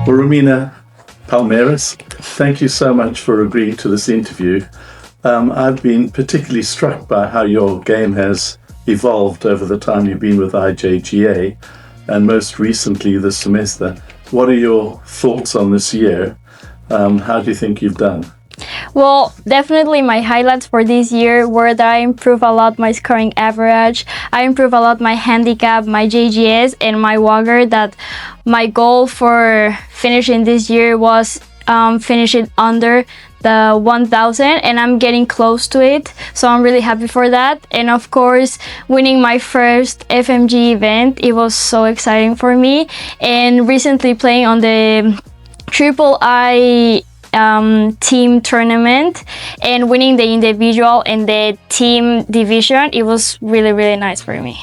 Well, Romina Palmeros, thank you so much for agreeing to this interview. I've been particularly struck by how your game has evolved over the time you've been with IJGA and most recently this semester. What are your thoughts on this year? How do you think you've done? Well, definitely my highlights for this year were that I improved a lot my scoring average. I improved a lot my handicap, my JGS, and my WAGR. That my goal for finishing this year was finishing under the 1000, and I'm getting close to it, so I'm really happy for that. And of course, winning my first FMG event, it was so exciting for me. And recently playing on the Triple I team tournament and winning the individual and the team division, it was really, really nice for me.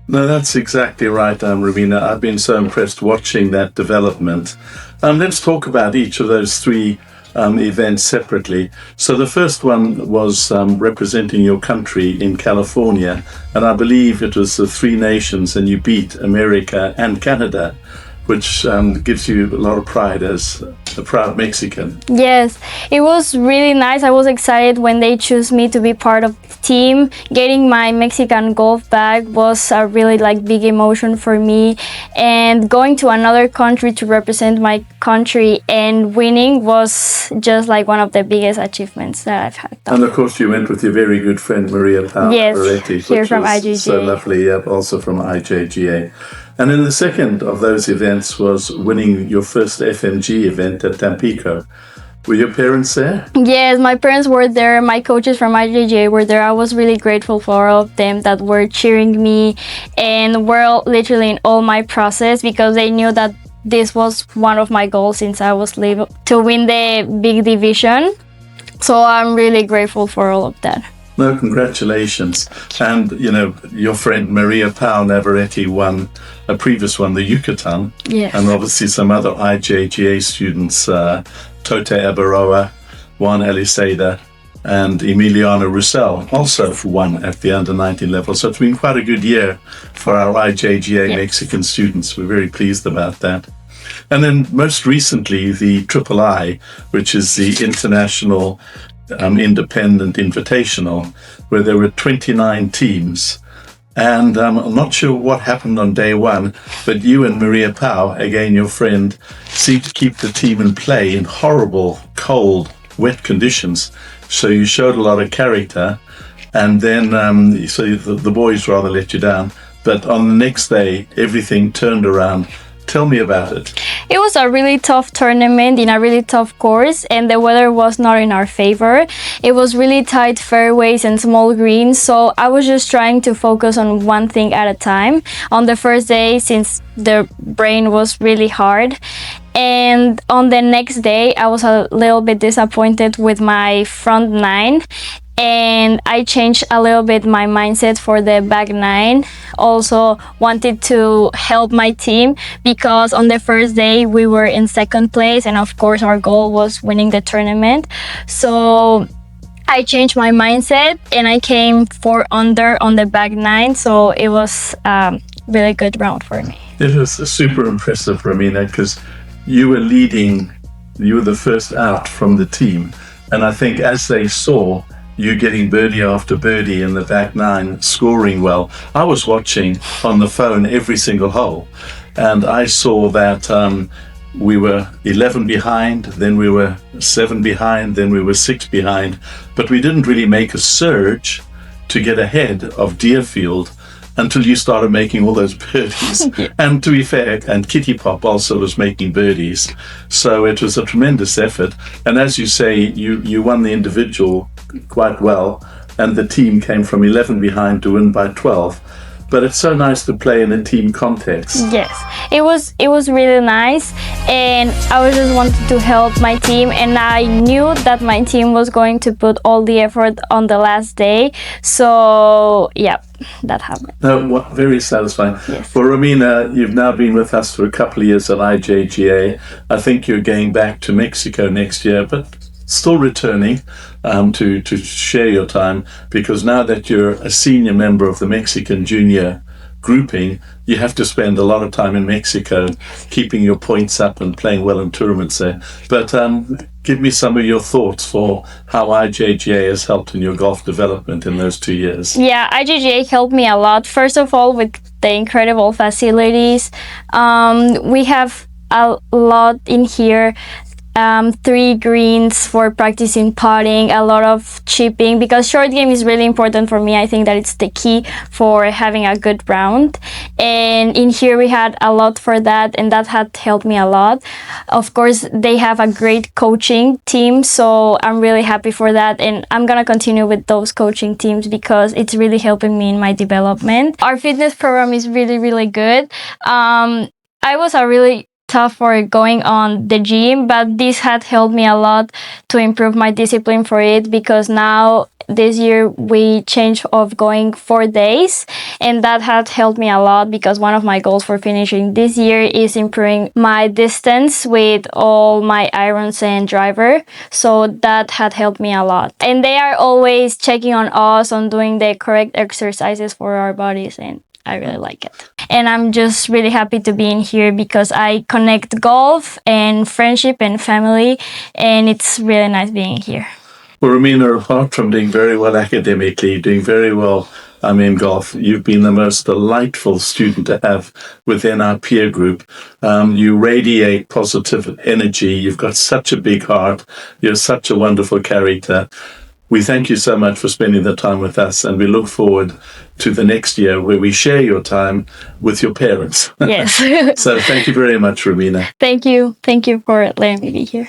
No, that's exactly right, Romina. I've been so impressed watching that development. Let's talk about each of those three events separately. So the first one was representing your country in California, and I believe it was the Three Nations, and you beat America and Canada, which gives you a lot of pride as a proud Mexican. Yes, it was really nice. I was excited when they chose me to be part of the team. Getting my Mexican golf bag was a really big emotion for me, and going to another country to represent my country and winning was just one of the biggest achievements that I've had. And of course you went with your very good friend Maria Palmeros, yes, here from IJGA. So lovely, also from IJGA. And then the second of those events was winning your first FMG event at Tampico. Were your parents there? Yes, my parents were there. My coaches from IJGA were there. I was really grateful for all of them that were cheering me and were literally in all my process, because they knew that this was one of my goals since I was little, to win the big division. So I'm really grateful for all of that. No, congratulations. And, your friend Maria Pau Navarrete won a previous one, the Yucatan. Yes. And obviously some other IJGA students, Tote Abaroa, Juan Eliseda, and Emiliano Roussel also won at the under-19 level. So it's been quite a good year for our IJGA Mexican students. We're very pleased about that. And then most recently, the Triple I, which is the International Independent Invitational, where there were 29 teams. And I'm not sure what happened on day one, but you and Maria Pau, again your friend, seemed to keep the team in play in horrible, cold, wet conditions. So you showed a lot of character, and then so the boys rather let you down. But on the next day, everything turned around. Tell me about it. It was a really tough tournament in a really tough course, and the weather was not in our favor. It was really tight fairways and small greens, so I was just trying to focus on one thing at a time. On the first day, since the rain was really hard, and on the next day, I was a little bit disappointed with my front nine, and I changed a little bit my mindset for the back nine. Also wanted to help my team, because on the first day we were in second place, and of course our goal was winning the tournament. So I changed my mindset and I came 4 under on the back nine, so it was a really good round for me. It was super impressive, Romina, because you were leading, you were the first out from the team, and I think as they saw you getting birdie after birdie in the back nine, scoring well. I was watching on the phone every single hole, and I saw that we were 11 behind, then we were 7 behind, then we were 6 behind, but we didn't really make a surge to get ahead of Deerfield until you started making all those birdies. And to be fair, and Kitty Pop also was making birdies. So it was a tremendous effort. And as you say, you won the individual quite well, and the team came from 11 behind to win by 12. But it's so nice to play in a team context. Yes, it was really nice, and I was just wanted to help my team, and I knew that my team was going to put all the effort on the last day. So yeah, that happened. No, very satisfying. Yes. Well, Romina, you've now been with us for a couple of years at IJGA. I think you're going back to Mexico next year, but still returning to share your time, because now that you're a senior member of the Mexican Junior grouping, you have to spend a lot of time in Mexico keeping your points up and playing well in tournaments there. But give me some of your thoughts for how IJGA has helped in your golf development in those 2 years. Yeah, IJGA helped me a lot. First of all, with the incredible facilities. We have a lot in here. 3 greens for practicing putting, a lot of chipping, because short game is really important for me. I think that it's the key for having a good round. And in here we had a lot for that, and that had helped me a lot. Of course, they have a great coaching team, so I'm really happy for that. And I'm gonna continue with those coaching teams because it's really helping me in my development. Our fitness program is really, really good. I was a really tough for going on the gym, but this had helped me a lot to improve my discipline for it, because now this year we changed of going 4 days, and that had helped me a lot, because one of my goals for finishing this year is improving my distance with all my irons and driver, so that had helped me a lot. And they are always checking on us on doing the correct exercises for our bodies, and I really like it. And I'm just really happy to be in here because I connect golf and friendship and family, and it's really nice being here. Well, Romina, apart from doing very well academically, doing very well in golf, you've been the most delightful student to have within our peer group. You radiate positive energy. You've got such a big heart. You're such a wonderful character. We thank you so much for spending the time with us, and we look forward to the next year where we share your time with your parents. Yes. So thank you very much, Romina. Thank you. Thank you for letting me be here.